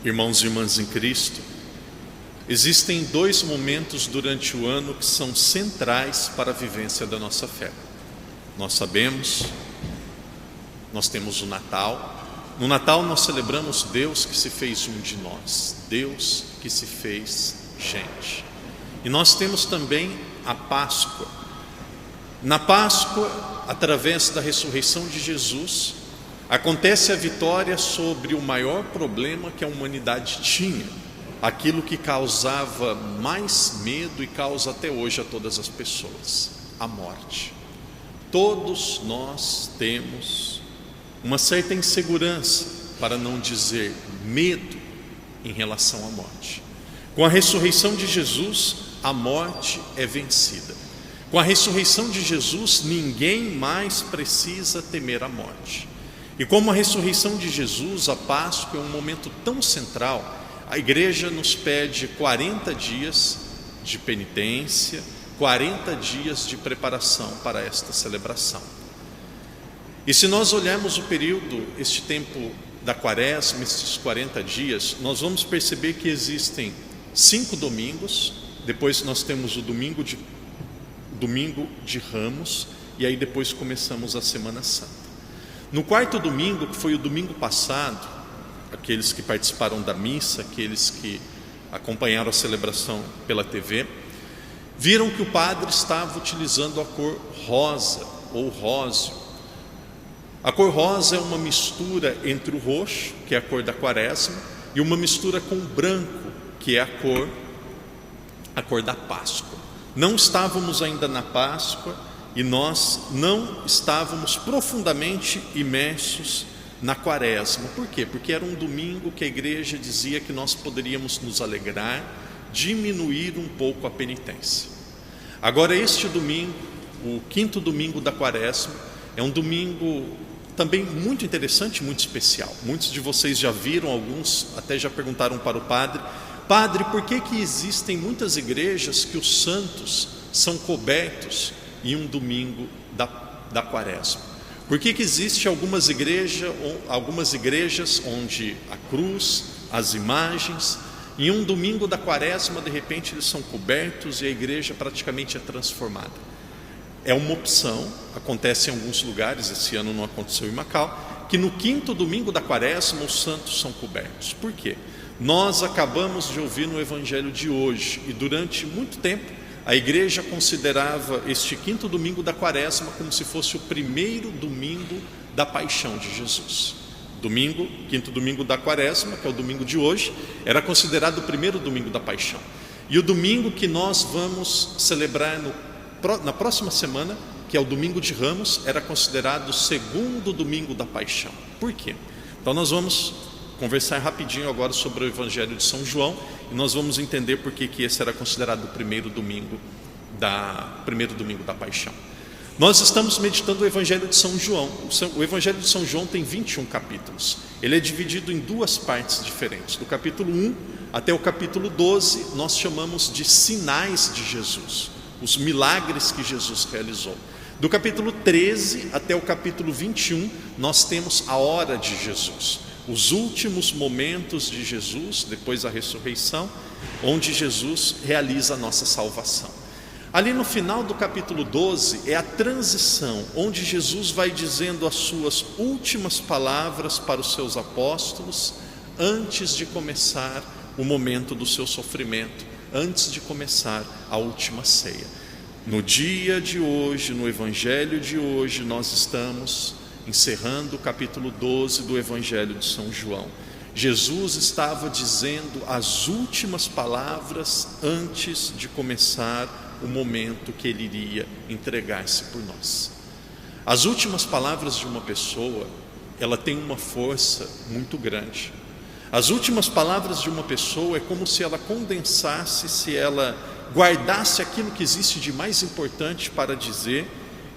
Irmãos e irmãs em Cristo, existem dois momentos durante o ano que são centrais para a vivência da nossa fé. Nós sabemos, nós temos o Natal. No Natal nós celebramos Deus que se fez um de nós, Deus que se fez gente. E nós temos também a Páscoa. Na Páscoa, através da ressurreição de Jesus, acontece a vitória sobre o maior problema que a humanidade tinha, aquilo que causava mais medo e causa até hoje a todas as pessoas: a morte. Todos nós temos uma certa insegurança, para não dizer medo, em relação à morte. Com a ressurreição de Jesus, a morte é vencida. Com a ressurreição de Jesus, ninguém mais precisa temer a morte. E como a ressurreição de Jesus, a Páscoa é um momento tão central, a igreja nos pede 40 dias de penitência, 40 dias de preparação para esta celebração. E se nós olharmos o período, este tempo da Quaresma, esses 40 dias, nós vamos perceber que existem 5 domingos, depois nós temos o domingo de Ramos, e aí depois começamos a Semana Santa. No quarto domingo, que foi o domingo passado, aqueles que participaram da missa, aqueles que acompanharam a celebração pela TV, viram que o padre estava utilizando a cor rosa ou róseo. A cor rosa é uma mistura entre o roxo, que é a cor da Quaresma, e uma mistura com o branco, que é a cor da Páscoa. Não estávamos ainda na Páscoa, e nós não estávamos profundamente imersos na Quaresma. Por quê? Porque era um domingo que a igreja dizia que nós poderíamos nos alegrar, diminuir um pouco a penitência. Agora este domingo, o quinto domingo da Quaresma, é um domingo também muito interessante, muito especial. Muitos de vocês já viram, alguns até já perguntaram para o padre: Padre, por que existem muitas igrejas que os santos são cobertos em um domingo da Quaresma? Por que existe algumas igrejas onde a cruz, as imagens, em um domingo da Quaresma, de repente eles são cobertos e a igreja praticamente é transformada? É uma opção, acontece em alguns lugares, esse ano não aconteceu em Macau, que no quinto domingo da Quaresma os santos são cobertos. Por quê? Nós acabamos de ouvir no Evangelho de hoje, e durante muito tempo a igreja considerava este quinto domingo da Quaresma como se fosse o primeiro domingo da paixão de Jesus. Quinto domingo da Quaresma, que é o domingo de hoje, era considerado o primeiro domingo da paixão. E o domingo que nós vamos celebrar na próxima semana, que é o domingo de Ramos, era considerado o segundo domingo da paixão. Por quê? Então nós vamos conversar rapidinho agora sobre o Evangelho de São João, e nós vamos entender por que esse era considerado o primeiro domingo da paixão. Nós estamos meditando o Evangelho de São João. O Evangelho de São João tem 21 capítulos. Ele é dividido em duas partes diferentes. Do capítulo 1 até o capítulo 12, nós chamamos de sinais de Jesus, os milagres que Jesus realizou. Do capítulo 13 até o capítulo 21, nós temos a hora de Jesus, os últimos momentos de Jesus, depois da ressurreição, onde Jesus realiza a nossa salvação. Ali no final do capítulo 12 é a transição, onde Jesus vai dizendo as suas últimas palavras para os seus apóstolos, antes de começar o momento do seu sofrimento, antes de começar a última ceia. No dia de hoje, no Evangelho de hoje, nós estamos encerrando o capítulo 12 do Evangelho de São João. Jesus estava dizendo as últimas palavras antes de começar o momento que ele iria entregar-se por nós. As últimas palavras de uma pessoa, ela tem uma força muito grande. As últimas palavras de uma pessoa é como se ela condensasse, se ela guardasse aquilo que existe de mais importante para dizer,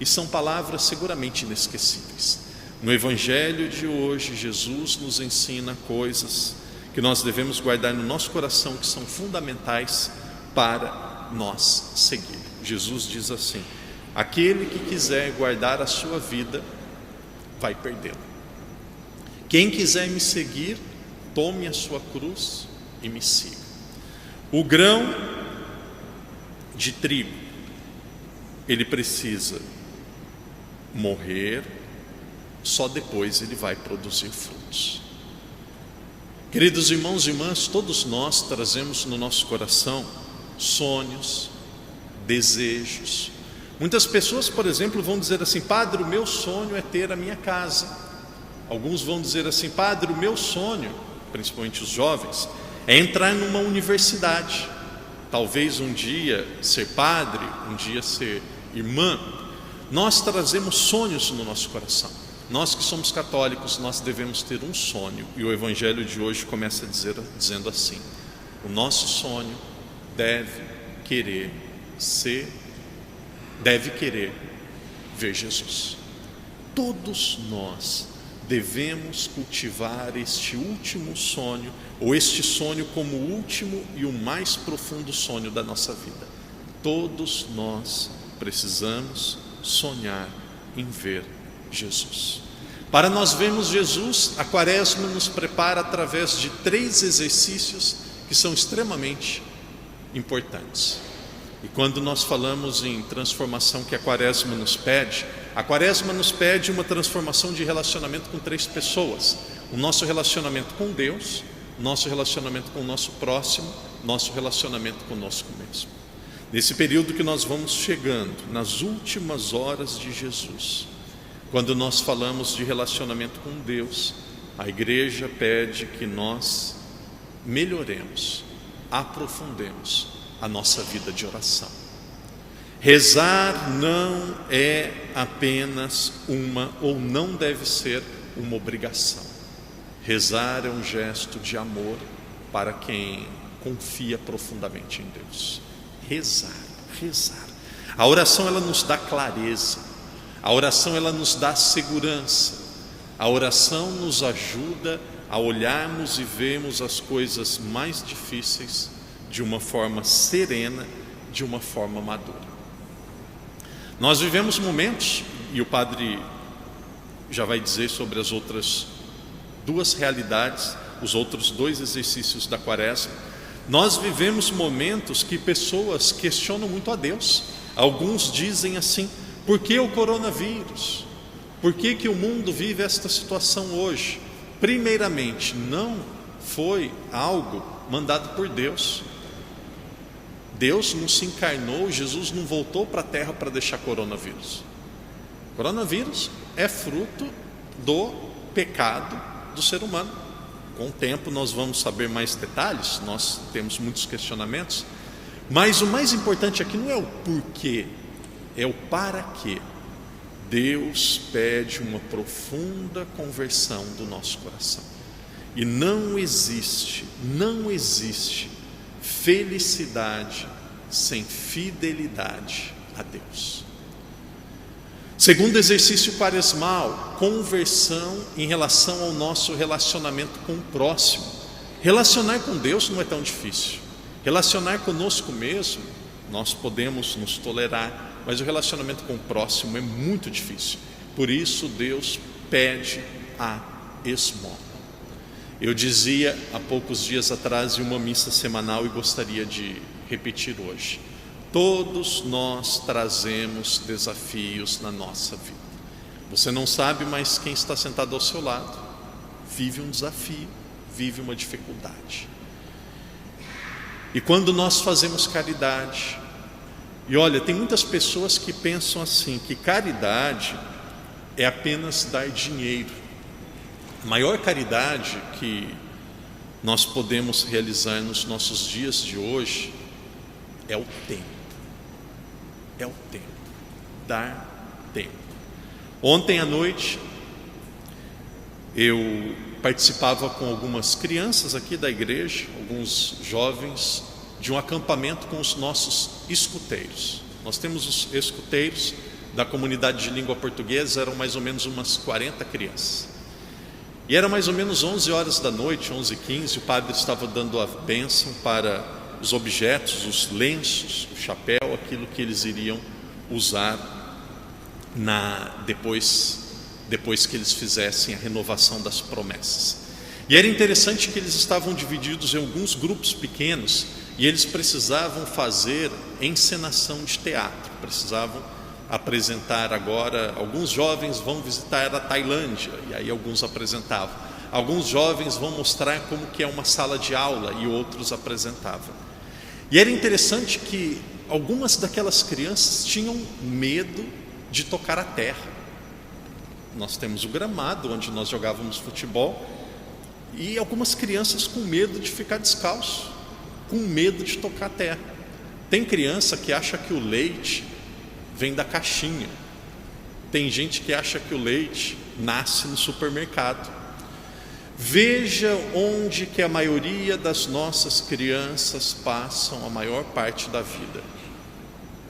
e são palavras seguramente inesquecíveis. No Evangelho de hoje, Jesus nos ensina coisas que nós devemos guardar no nosso coração, que são fundamentais para nós seguir. Jesus diz assim: aquele que quiser guardar a sua vida, vai perdê-la. Quem quiser me seguir, tome a sua cruz e me siga. O grão de trigo, ele precisa morrer, só depois ele vai produzir frutos. Queridos irmãos e irmãs, todos nós trazemos no nosso coração sonhos, desejos. Muitas pessoas, por exemplo, vão dizer assim: padre, o meu sonho é ter a minha casa. Alguns vão dizer assim: padre, o meu sonho, principalmente os jovens, é entrar numa universidade. Talvez um dia ser padre, um dia ser irmã. Nós trazemos sonhos no nosso coração. Nós que somos católicos, nós devemos ter um sonho. E o Evangelho de hoje começa dizendo assim: o nosso sonho deve querer ver Jesus. Todos nós devemos cultivar este último sonho, ou este sonho como o último e o mais profundo sonho da nossa vida. Todos nós precisamos sonhar em ver Jesus. Para nós vermos Jesus, a Quaresma nos prepara através de 3 exercícios que são extremamente importantes. E quando nós falamos em transformação que a Quaresma nos pede uma transformação de relacionamento com 3 pessoas: o nosso relacionamento com Deus, nosso relacionamento com o nosso próximo, nosso relacionamento conosco mesmo. Nesse período que nós vamos chegando, nas últimas horas de Jesus, quando nós falamos de relacionamento com Deus, a igreja pede que nós melhoremos, aprofundemos a nossa vida de oração. Rezar não é apenas ou não deve ser uma obrigação. Rezar é um gesto de amor para quem confia profundamente em Deus. Rezar. A oração, ela nos dá clareza. A oração, ela nos dá segurança. A oração nos ajuda a olharmos e vermos as coisas mais difíceis de uma forma serena, de uma forma madura. Nós vivemos momentos, e o padre já vai dizer sobre as outras 2 realidades, os outros 2 exercícios da Quaresma. Nós vivemos momentos que pessoas questionam muito a Deus. Alguns dizem assim: por que o coronavírus? Por que o mundo vive esta situação hoje? Primeiramente, não foi algo mandado por Deus. Deus não se encarnou, Jesus não voltou para a terra para deixar coronavírus. Coronavírus é fruto do pecado do ser humano. Com o tempo nós vamos saber mais detalhes, nós temos muitos questionamentos, mas o mais importante aqui não é o porquê, é o para quê. Deus pede uma profunda conversão do nosso coração. E não existe felicidade sem fidelidade a Deus. Segundo exercício quaresmal, conversão em relação ao nosso relacionamento com o próximo. Relacionar com Deus não é tão difícil. Relacionar conosco mesmo, nós podemos nos tolerar, mas o relacionamento com o próximo é muito difícil. Por isso Deus pede a esmola. Eu dizia há poucos dias atrás em uma missa semanal e gostaria de repetir hoje: todos nós trazemos desafios na nossa vida. Você não sabe, mas quem está sentado ao seu lado vive um desafio, vive uma dificuldade. E quando nós fazemos caridade, e olha, tem muitas pessoas que pensam assim, que caridade é apenas dar dinheiro. A maior caridade que nós podemos realizar nos nossos dias de hoje é o tempo. É o tempo. Dar tempo. Ontem à noite eu participava com algumas crianças aqui da igreja, alguns jovens, de um acampamento com os nossos escuteiros. Nós temos os escuteiros da comunidade de língua portuguesa, eram mais ou menos umas 40 crianças. E era mais ou menos 11 horas da noite, 11h15, o padre estava dando a bênção para os objetos, os lenços, o chapéu, aquilo que eles iriam usar depois que eles fizessem a renovação das promessas. E era interessante que eles estavam divididos em alguns grupos pequenos e eles precisavam fazer encenação de teatro, precisavam apresentar agora. Alguns jovens vão visitar a Tailândia, e aí alguns apresentavam. Alguns jovens vão mostrar como que é uma sala de aula, e outros apresentavam. E era interessante que algumas daquelas crianças tinham medo de tocar a terra. Nós temos o gramado onde nós jogávamos futebol, e algumas crianças com medo de ficar descalço, com medo de tocar a terra. Tem criança que acha que o leite vem da caixinha. Tem gente que acha que o leite nasce no supermercado. Veja onde que a maioria das nossas crianças passam a maior parte da vida: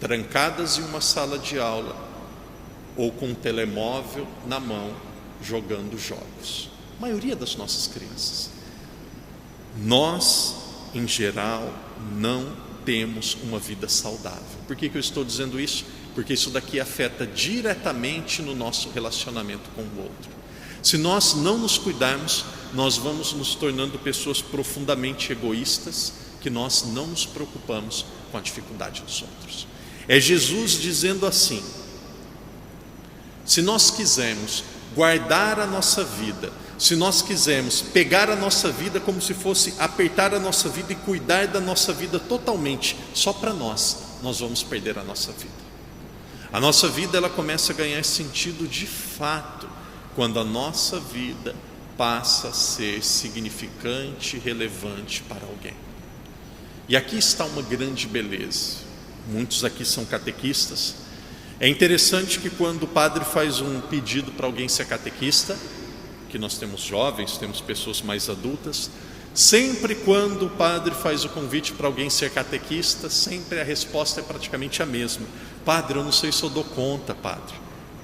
trancadas em uma sala de aula ou com um telemóvel na mão, jogando jogos. A maioria das nossas crianças. Nós, em geral, não temos uma vida saudável. Por que eu estou dizendo isso? Porque isso daqui afeta diretamente no nosso relacionamento com o outro. Se nós não nos cuidarmos, nós vamos nos tornando pessoas profundamente egoístas, que nós não nos preocupamos com a dificuldade dos outros. É Jesus dizendo assim: se nós quisermos guardar a nossa vida, se nós quisermos pegar a nossa vida como se fosse apertar a nossa vida e cuidar da nossa vida totalmente só para nós, nós vamos perder a nossa vida. A nossa vida, ela começa a ganhar sentido de fato quando a nossa vida passa a ser significante e relevante para alguém. E aqui está uma grande beleza. Muitos aqui são catequistas. É interessante que quando o padre faz um pedido para alguém ser catequista, que nós temos jovens, temos pessoas mais adultas, sempre quando o padre faz o convite para alguém ser catequista, sempre a resposta é praticamente a mesma: padre, eu não sei se eu dou conta, padre.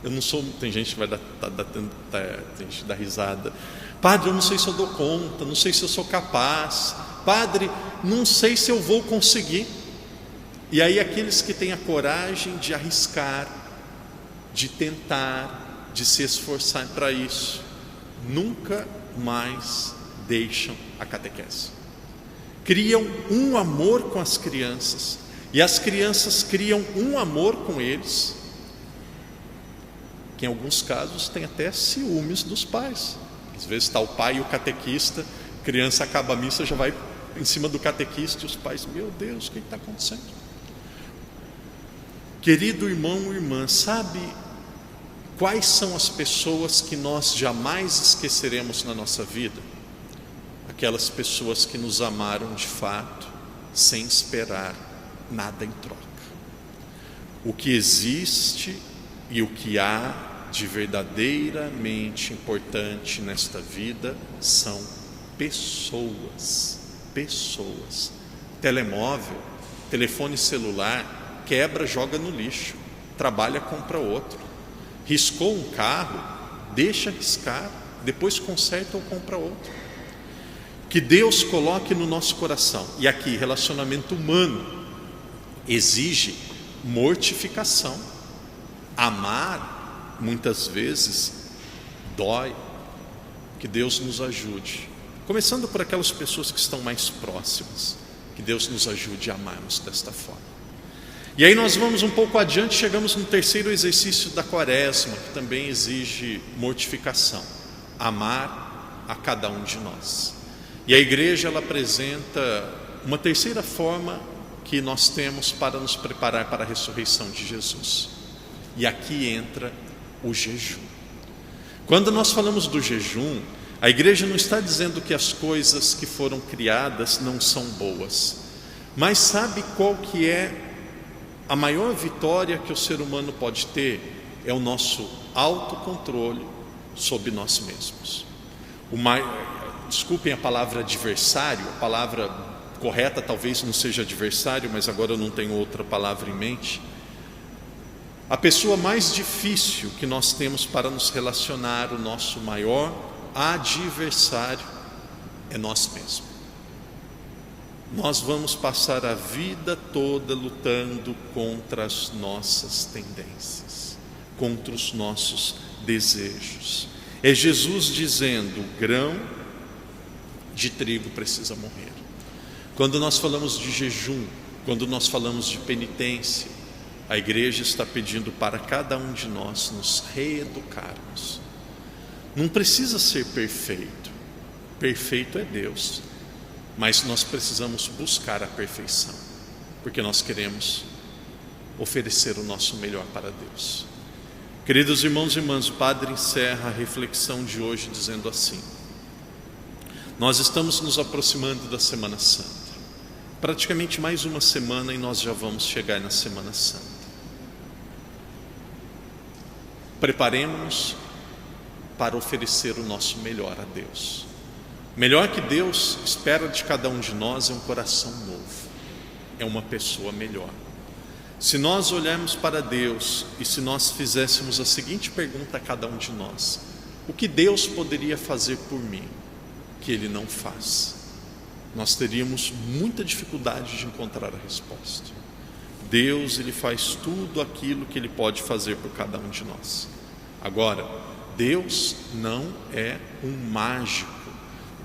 Eu não sou. Tem gente que vai dar risada. Padre, eu não sei se eu dou conta, não sei se eu sou capaz. Padre, não sei se eu vou conseguir. E aí aqueles que têm a coragem de arriscar, de tentar, de se esforçar para isso, nunca mais deixam a catequese. Criam um amor com as crianças, e as crianças criam um amor com eles, que em alguns casos tem até ciúmes dos pais. Às vezes está o pai e o catequista, a criança acaba a missa, já vai em cima do catequista, e os pais: meu Deus, o que está acontecendo? Querido irmão ou irmã, sabe quais são as pessoas que nós jamais esqueceremos na nossa vida? Aquelas pessoas que nos amaram de fato, sem esperar nada em troca. O que existe e o que há de verdadeiramente importante nesta vida são pessoas. Pessoas. Telemóvel, telefone celular, quebra, joga no lixo. Trabalha, compra outro. Riscou um carro, deixa riscar, depois conserta ou compra outro. Que Deus coloque no nosso coração. E aqui, relacionamento humano exige mortificação. Amar, muitas vezes, dói. Que Deus nos ajude. Começando por aquelas pessoas que estão mais próximas. Que Deus nos ajude a amarmos desta forma. E aí nós vamos um pouco adiante, chegamos no terceiro exercício da quaresma, que também exige mortificação. Amar a cada um de nós. E a igreja, ela apresenta uma terceira forma que nós temos para nos preparar para a ressurreição de Jesus. E aqui entra o jejum. Quando nós falamos do jejum, a igreja não está dizendo que as coisas que foram criadas não são boas. Mas sabe qual que é a maior vitória que o ser humano pode ter? É o nosso autocontrole sobre nós mesmos. Desculpem a palavra adversário, a palavra correta talvez não seja adversário, mas agora eu não tenho outra palavra em mente. A pessoa mais difícil que nós temos para nos relacionar, o nosso maior adversário, é nós mesmos. Nós vamos passar a vida toda lutando contra as nossas tendências, contra os nossos desejos. É Jesus dizendo: grão de trigo precisa morrer. Quando nós falamos de jejum, quando nós falamos de penitência, a igreja está pedindo para cada um de nós nos reeducarmos. Não precisa ser perfeito, perfeito é Deus, mas nós precisamos buscar a perfeição, porque nós queremos oferecer o nosso melhor para Deus. Queridos irmãos e irmãs, o Padre encerra a reflexão de hoje dizendo assim: nós estamos nos aproximando da Semana Santa, praticamente mais uma semana e nós já vamos chegar na Semana Santa. Preparemos-nos para oferecer o nosso melhor a Deus. Melhor que Deus espera de cada um de nós é um coração novo, é uma pessoa melhor. Se nós olharmos para Deus e se nós fizéssemos a seguinte pergunta a cada um de nós: o que Deus poderia fazer por mim que Ele não faz? Nós teríamos muita dificuldade de encontrar a resposta. Deus, Ele faz tudo aquilo que Ele pode fazer por cada um de nós. Agora, Deus não é um mágico.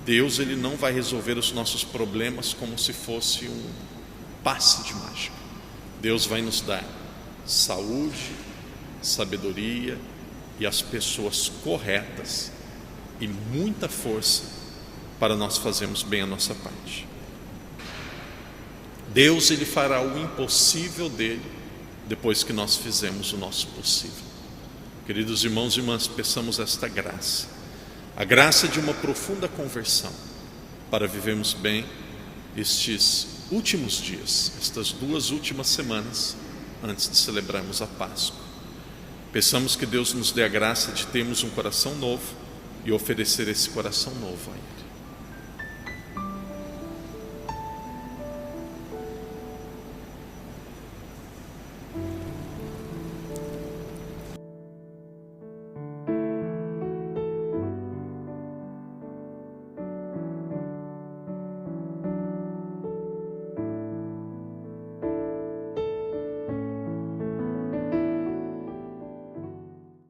Deus, Ele não vai resolver os nossos problemas como se fosse um passe de mágica. Deus vai nos dar saúde, sabedoria e as pessoas corretas e muita força para nós fazermos bem a nossa parte. Deus, Ele fará o impossível dele depois que nós fizemos o nosso possível. Queridos irmãos e irmãs, peçamos esta graça, a graça de uma profunda conversão, para vivermos bem estes últimos dias, estas 2 últimas semanas antes de celebrarmos a Páscoa. Peçamos que Deus nos dê a graça de termos um coração novo e oferecer esse coração novo a Ele.